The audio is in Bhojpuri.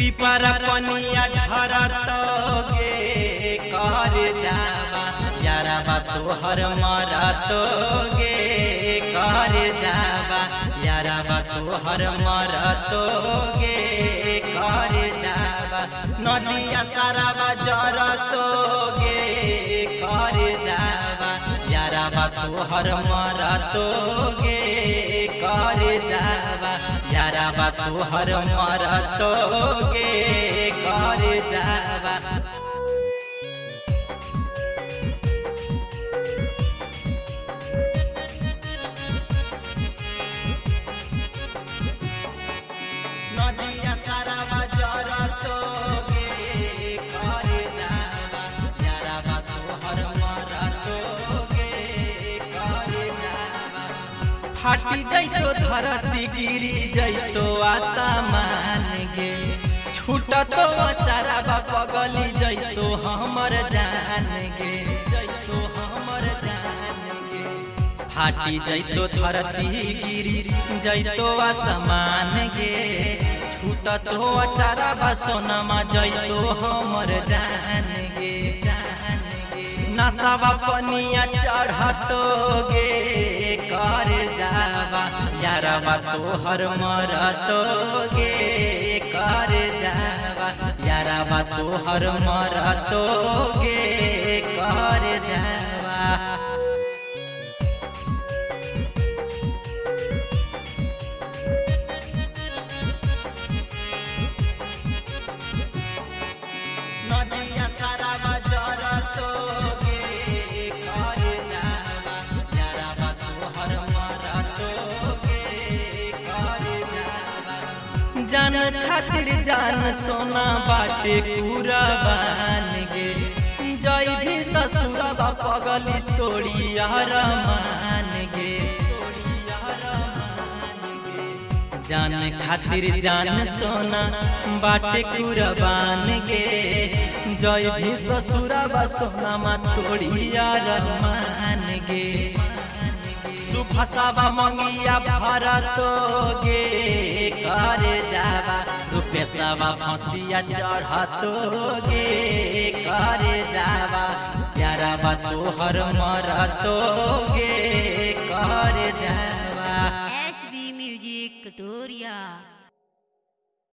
पिपर पनिया ढरतोगे कर जावा यारबा तोहर मरतोगे कर जावा यारबा तोहर मरतोगे कर जावा नदिया साराबा जरतोगे कर जावा यारबा तोहर मरतोगे कर जावा यारबा तोहर मरतोगे कर जावा नदिया साराबा जरतोगे कर जावा यारबा तोहर मरतोगे कर जावा फाटी जैतो धरती गिरी जैतो आसमान गे छूटतो चाराबा पगली जैतो हमर जान गे जैतो हमर जान गे फाटी जैतो धरती गिरी जैतो आसमान गे छूटतो चाराबा सोनमा जैतो हमर जान गे नसाबा पनिया चढ़तोगे कर जावा यारबा तोहर मरतोगे कर जावा यारबा तोहर मरतोगे कर जावा नदिया साराबा जरतोगे कर जावा यारबा तोहर मरतोगे कर जावा जान खातिर जान सोना बाटे कुरबान गे जय भी ससुरबा पगली तोड़ी अरमान गे जान खातिर जान सोना बाटे कुरबान गे जय भी ससुरबा सोना तोड़ी अरमान गे सुफसाबा मंगिया भरतोगे कर जावा रुपेशबा फसिया चढ़तोगे कर जावा यारबा तोहर मरतोगे कर जावा। SB Music Katoria।